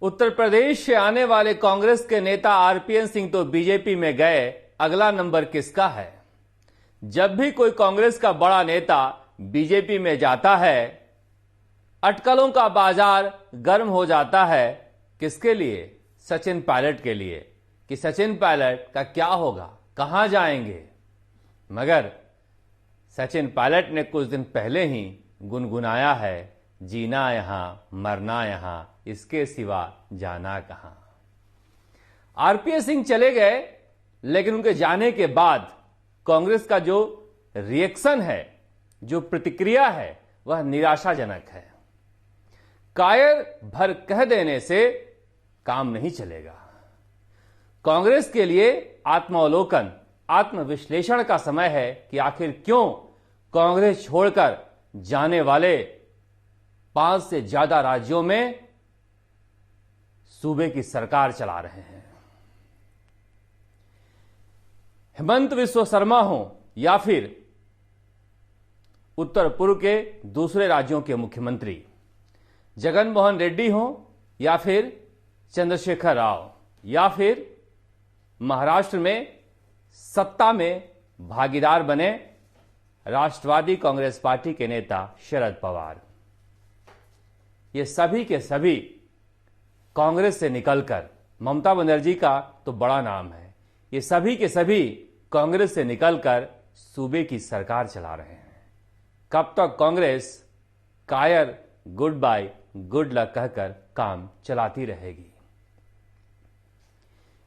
उत्तर प्रदेश से आने वाले कांग्रेस के नेता आरपीएन सिंह तो बीजेपी में गए, अगला नंबर किसका है? जब भी कोई कांग्रेस का बड़ा नेता बीजेपी में जाता है, अटकलों का बाजार गर्म हो जाता है। किसके लिए? सचिन पायलट के लिए, कि सचिन पायलट का क्या होगा, कहां जाएंगे। मगर सचिन पायलट ने कुछ दिन पहले ही गुनगुनाया है, जीना यहां मरना यहां, इसके सिवा जाना कहां। आरपीएन सिंह चले गए, लेकिन उनके जाने के बाद कांग्रेस का जो रिएक्शन है, जो प्रतिक्रिया है, वह निराशाजनक है। कायर भर कह देने से काम नहीं चलेगा। कांग्रेस के लिए आत्मावलोकन, आत्मविश्लेषण का समय है कि आखिर क्यों कांग्रेस छोड़कर जाने वाले 5 से ज्यादा राज्यों में सूबे की सरकार चला रहे हैं। हेमंत बिस्वा शर्मा हो या फिर उत्तर पूर्व के दूसरे राज्यों के मुख्यमंत्री, जगन मोहन रेड्डी हो या फिर चंद्रशेखर राव, या फिर महाराष्ट्र में सत्ता में भागीदार बने राष्ट्रवादी कांग्रेस पार्टी के नेता शरद पवार, ये सभी के सभी कांग्रेस से निकलकर, ममता बनर्जी का तो बड़ा नाम है, ये सभी के सभी कांग्रेस से निकलकर सूबे की सरकार चला रहे हैं। कब तक कांग्रेस कायर गुड बाय गुड लक कहकर काम चलाती रहेगी?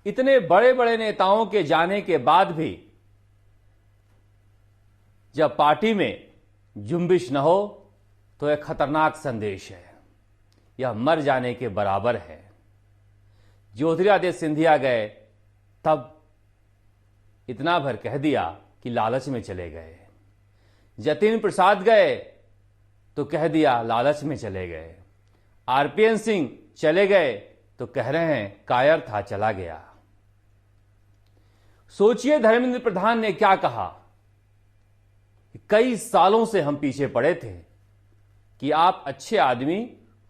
इतने बड़े बड़े नेताओं के जाने के बाद भी जब पार्टी में जुम्बिश न हो तो एक खतरनाक संदेश है, यह मर जाने के बराबर है। ज्योतिरादित्य सिंधिया गए, तब इतना भर कह दिया कि लालच में चले गए। जतिन प्रसाद गए तो कह दिया लालच में चले गए। आरपीएन सिंह चले गए तो कह रहे हैं कायर था चला गया। सोचिए धर्मेंद्र प्रधान ने क्या कहा, कई सालों से हम पीछे पड़े थे कि आप अच्छे आदमी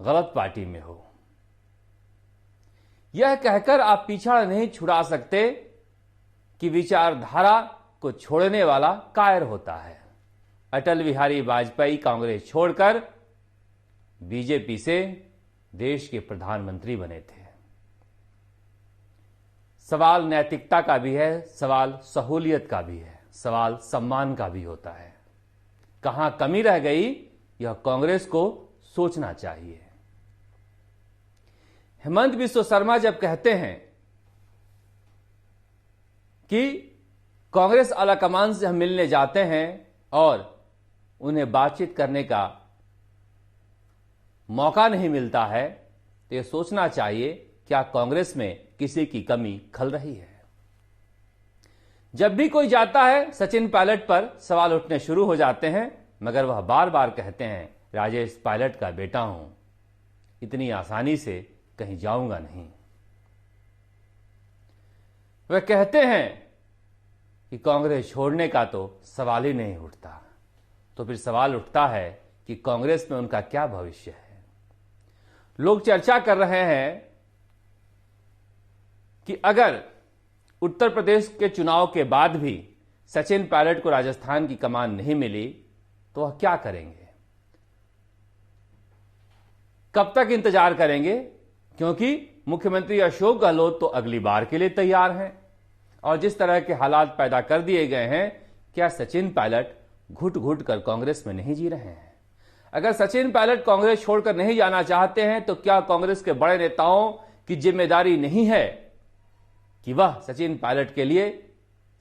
गलत पार्टी में हो। यह कहकर आप पीछा नहीं छुड़ा सकते कि विचारधारा को छोड़ने वाला कायर होता है। अटल बिहारी वाजपेयी कांग्रेस छोड़कर बीजेपी से देश के प्रधानमंत्री बने थे। सवाल नैतिकता का भी है, सवाल सहूलियत का भी है, सवाल सम्मान का भी होता है। कहां कमी रह गई, यह कांग्रेस को सोचना चाहिए। हेमंत बिस्वा शर्मा जब कहते हैं कि कांग्रेस आलाकमान से हम मिलने जाते हैं और उन्हें बातचीत करने का मौका नहीं मिलता है, तो यह सोचना चाहिए क्या कांग्रेस में किसी की कमी खल रही है। जब भी कोई जाता है, सचिन पायलट पर सवाल उठने शुरू हो जाते हैं, मगर वह बार बार कहते हैं राजेश पायलट का बेटा हूं, इतनी आसानी से कहीं जाऊंगा नहीं। वह कहते हैं कि कांग्रेस छोड़ने का तो सवाल ही नहीं उठता। तो फिर सवाल उठता है कि कांग्रेस में उनका क्या भविष्य है। लोग चर्चा कर रहे हैं कि अगर उत्तर प्रदेश के चुनाव के बाद भी सचिन पायलट को राजस्थान की कमान नहीं मिली तो वह क्या करेंगे, कब तक इंतजार करेंगे? क्योंकि मुख्यमंत्री अशोक गहलोत तो अगली बार के लिए तैयार हैं और जिस तरह के हालात पैदा कर दिए गए हैं, क्या सचिन पायलट घुट घुट कर कांग्रेस में नहीं जी रहे हैं? अगर सचिन पायलट कांग्रेस छोड़कर नहीं जाना चाहते हैं तो क्या कांग्रेस के बड़े नेताओं की जिम्मेदारी नहीं है कि वह सचिन पायलट के लिए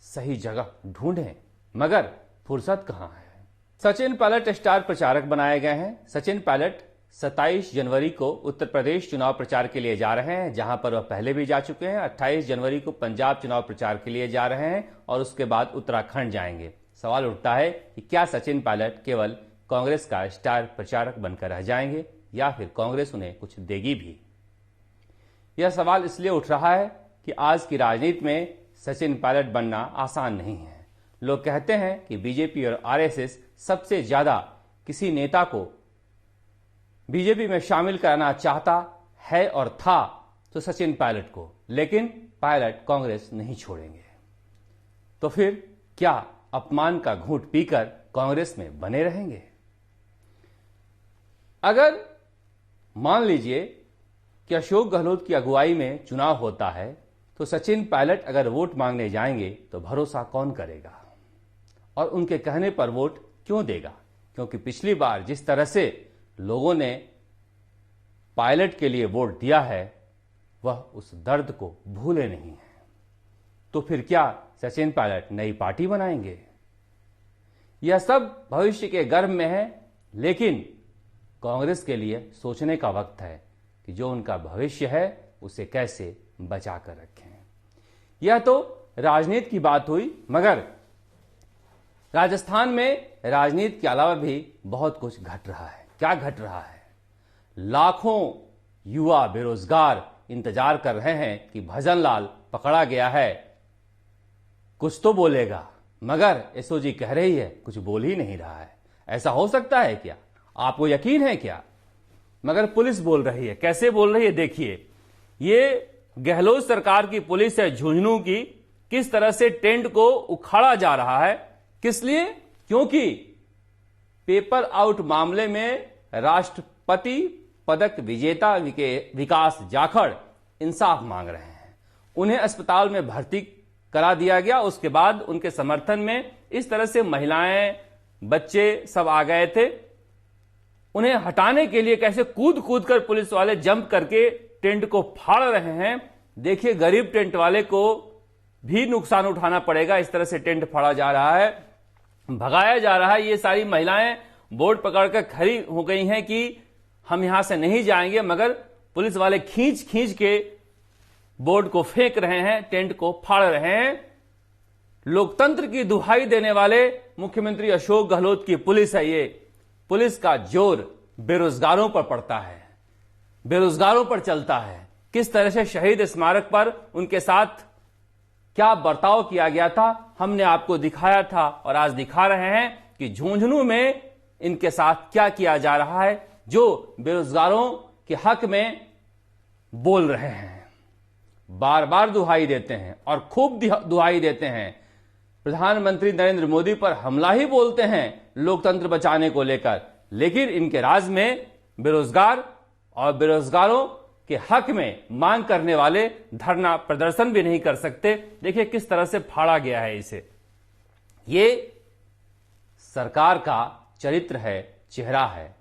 सही जगह ढूंढें? मगर फुर्सत कहां है। सचिन पायलट स्टार प्रचारक बनाए गए हैं। सचिन पायलट 27 जनवरी को उत्तर प्रदेश चुनाव प्रचार के लिए जा रहे हैं, जहां पर वह पहले भी जा चुके हैं। 28 जनवरी को पंजाब चुनाव प्रचार के लिए जा रहे हैं और उसके बाद उत्तराखंड जाएंगे। सवाल उठता है कि क्या सचिन पायलट केवल कांग्रेस का स्टार प्रचारक बनकर रह जाएंगे या फिर कांग्रेस उन्हें कुछ देगी भी? यह सवाल इसलिए उठ रहा है कि आज की राजनीति में सचिन पायलट बनना आसान नहीं है। लोग कहते हैं कि बीजेपी और आरएसएस सबसे ज्यादा किसी नेता को बीजेपी में शामिल कराना चाहता है और था तो सचिन पायलट को, लेकिन पायलट कांग्रेस नहीं छोड़ेंगे। तो फिर क्या अपमान का घूंट पीकर कांग्रेस में बने रहेंगे? अगर मान लीजिए कि अशोक गहलोत की अगुवाई में चुनाव होता है, तो सचिन पायलट अगर वोट मांगने जाएंगे तो भरोसा कौन करेगा और उनके कहने पर वोट क्यों देगा? क्योंकि पिछली बार जिस तरह से लोगों ने पायलट के लिए वोट दिया है वह उस दर्द को भूले नहीं है। तो फिर क्या सचिन पायलट नई पार्टी बनाएंगे? यह सब भविष्य के गर्भ में है, लेकिन कांग्रेस के लिए सोचने का वक्त है कि जो उनका भविष्य है उसे कैसे बचा कर रखें। यह तो राजनीति की बात हुई, मगर राजस्थान में राजनीति के अलावा भी बहुत कुछ घट रहा है। क्या घट रहा है? लाखों युवा बेरोजगार इंतजार कर रहे हैं कि भजन लाल पकड़ा गया है, कुछ तो बोलेगा, मगर एसओजी कह रही है कुछ बोल ही नहीं रहा है। ऐसा हो सकता है क्या? आपको यकीन है क्या? मगर पुलिस बोल रही है। कैसे बोल रही है? देखिए, ये गहलोत सरकार की पुलिस है झुंझुनू की, किस तरह से टेंट को उखाड़ा जा रहा है। किस लिए? क्योंकि पेपर आउट मामले में राष्ट्रपति पदक विजेता विकास जाखड़ इंसाफ मांग रहे हैं। उन्हें अस्पताल में भर्ती करा दिया गया। उसके बाद उनके समर्थन में इस तरह से महिलाएं, बच्चे सब आ गए थे। उन्हें हटाने के लिए कैसे कूद कूद कर पुलिस वाले जंप करके टेंट को फाड़ रहे हैं। देखिए, गरीब टेंट वाले को भी नुकसान उठाना पड़ेगा। इस तरह से टेंट फाड़ा जा रहा है, भगाया जा रहा है। ये सारी महिलाएं बोर्ड पकड़कर खड़ी हो गई हैं कि हम यहां से नहीं जाएंगे, मगर पुलिस वाले खींच खींच के बोर्ड को फेंक रहे हैं, टेंट को फाड़ रहे हैं। लोकतंत्र की दुहाई देने वाले मुख्यमंत्री अशोक गहलोत की पुलिस है। ये पुलिस का जोर बेरोजगारों पर पड़ता है, बेरोजगारों पर चलता है। किस तरह से शहीद स्मारक पर उनके साथ क्या बर्ताव किया गया था हमने आपको दिखाया था, और आज दिखा रहे हैं कि झुंझुनू में इनके साथ क्या किया जा रहा है, जो बेरोजगारों के हक में बोल रहे हैं, बार बार दुहाई देते हैं और खूब दुहाई देते हैं। प्रधानमंत्री नरेंद्र मोदी पर हमला ही बोलते हैं लोकतंत्र बचाने को लेकर, लेकिन इनके राज में बेरोजगार और बेरोजगारों के हक में मांग करने वाले धरना प्रदर्शन भी नहीं कर सकते। देखिए किस तरह से फाड़ा गया है इसे। ये सरकार का चरित्र है, चेहरा है।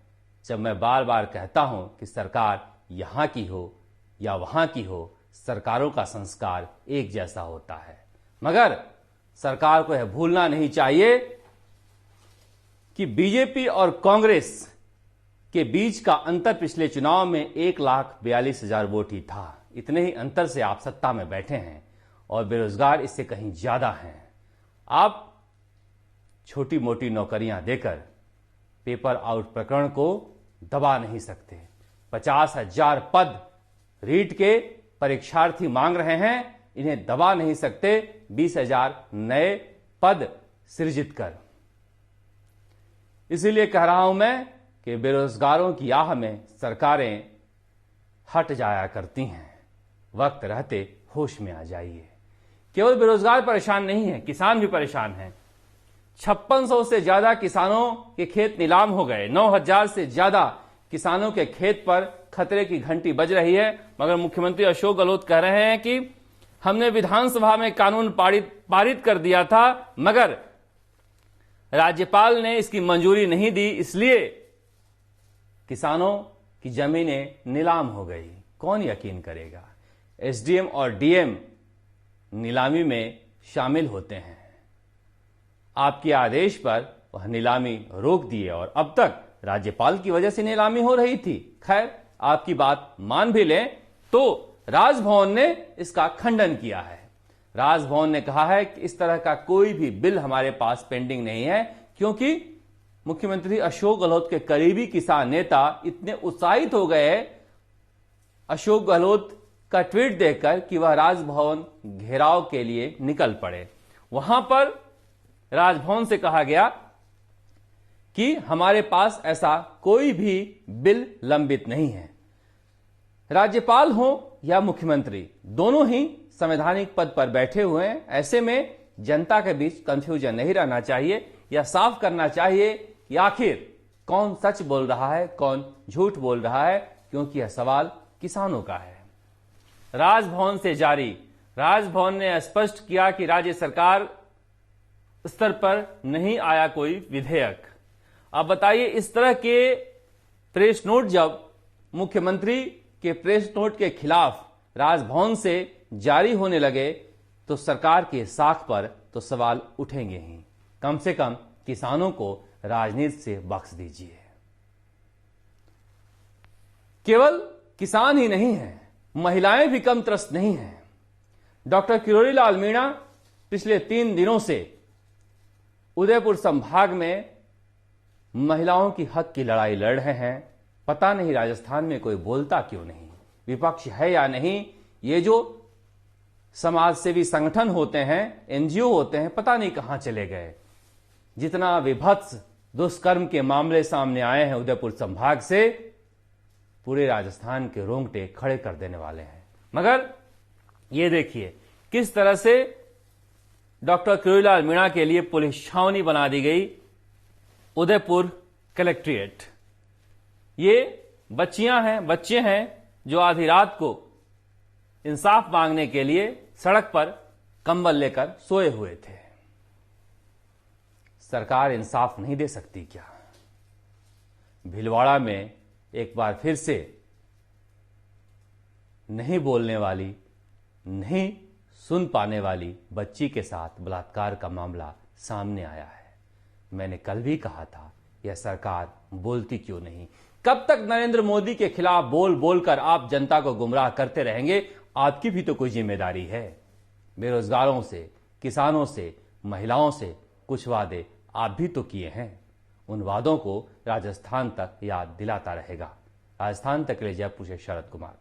जब मैं बार बार कहता हूं कि सरकार यहां की हो या वहां की हो, सरकारों का संस्कार एक जैसा होता है। मगर सरकार को यह भूलना नहीं चाहिए कि बीजेपी और कांग्रेस के बीच का अंतर पिछले चुनाव में 1,42,000 वोट ही था। इतने ही अंतर से आप सत्ता में बैठे हैं और बेरोजगार इससे कहीं ज्यादा हैं। आप छोटी मोटी नौकरियां देकर पेपर आउट प्रकरण को दबा नहीं सकते। 50,000 पद रीट के परीक्षार्थी मांग रहे हैं, इन्हें दबा नहीं सकते 20,000 नए पद सृजित कर। इसीलिए कह रहा हूं मैं कि बेरोजगारों की आह में सरकारें हट जाया करती हैं। वक्त रहते होश में आ जाइए। केवल बेरोजगार परेशान नहीं है, किसान भी परेशान हैं। 5600 से ज्यादा किसानों के खेत नीलाम हो गए। 9,000 से ज्यादा किसानों के खेत पर खतरे की घंटी बज रही है। मगर मुख्यमंत्री अशोक गहलोत कह रहे हैं कि हमने विधानसभा में कानून पारित कर दिया था, मगर राज्यपाल ने इसकी मंजूरी नहीं दी, इसलिए किसानों की जमीनें नीलाम हो गई। कौन यकीन करेगा? एसडीएम और डीएम नीलामी में शामिल होते हैं। आपके आदेश पर वह नीलामी रोक दिए और अब तक राज्यपाल की वजह से नीलामी हो रही थी। खैर, आपकी बात मान भी लें तो राजभवन ने इसका खंडन किया है। राजभवन ने कहा है कि इस तरह का कोई भी बिल हमारे पास पेंडिंग नहीं है, क्योंकि मुख्यमंत्री अशोक गहलोत के करीबी किसान नेता इतने उत्साहित हो गए अशोक गहलोत का ट्वीट देखकर कि वह राजभवन घेराव के लिए निकल पड़े। वहां पर राजभवन से कहा गया कि हमारे पास ऐसा कोई भी बिल लंबित नहीं है। राज्यपाल हो या मुख्यमंत्री दोनों ही संवैधानिक पद पर बैठे हुए हैं। ऐसे में जनता के बीच कंफ्यूजन नहीं रहना चाहिए, या साफ करना चाहिए कि आखिर कौन सच बोल रहा है, कौन झूठ बोल रहा है, क्योंकि यह सवाल किसानों का है। राजभवन से जारी, राजभवन ने स्पष्ट किया कि राज्य सरकार स्तर पर नहीं आया कोई विधेयक। अब बताइए, इस तरह के प्रेस नोट जब मुख्यमंत्री के प्रेस नोट के खिलाफ राजभवन से जारी होने लगे तो सरकार के साख पर तो सवाल उठेंगे ही। कम से कम किसानों को राजनीति से बख्श दीजिए। केवल किसान ही नहीं है, महिलाएं भी कम त्रस्त नहीं हैं। डॉक्टर किरोड़ी लाल मीणा पिछले 3 दिनों से उदयपुर संभाग में महिलाओं की हक की लड़ाई लड़ रहे हैं। पता नहीं राजस्थान में कोई बोलता क्यों नहीं, विपक्ष है या नहीं। ये जो समाज सेवी संगठन होते हैं, एनजीओ होते हैं, पता नहीं कहां चले गए। जितना विभत्स दुष्कर्म के मामले सामने आए हैं उदयपुर संभाग से, पूरे राजस्थान के रोंगटे खड़े कर देने वाले हैं। मगर ये देखिए किस तरह से डॉक्टर किरोड़ी लाल मीणा के लिए पुलिस छावनी बना दी गई उदयपुर कलेक्ट्रेट। ये बच्चियां हैं, बच्चे हैं जो आधी रात को इंसाफ मांगने के लिए सड़क पर कंबल लेकर सोए हुए थे। सरकार इंसाफ नहीं दे सकती क्या? भीलवाड़ा में एक बार फिर से नहीं बोलने वाली, नहीं सुन पाने वाली बच्ची के साथ बलात्कार का मामला सामने आया है। मैंने कल भी कहा था, यह सरकार बोलती क्यों नहीं? कब तक नरेंद्र मोदी के खिलाफ बोल बोलकर आप जनता को गुमराह करते रहेंगे? आपकी भी तो कोई जिम्मेदारी है। बेरोजगारों से, किसानों से, महिलाओं से कुछ वादे आप भी तो किए हैं। उन वादों को राजस्थान तक याद दिलाता रहेगा। राजस्थान तक के लिए जयपुर से शरद कुमार।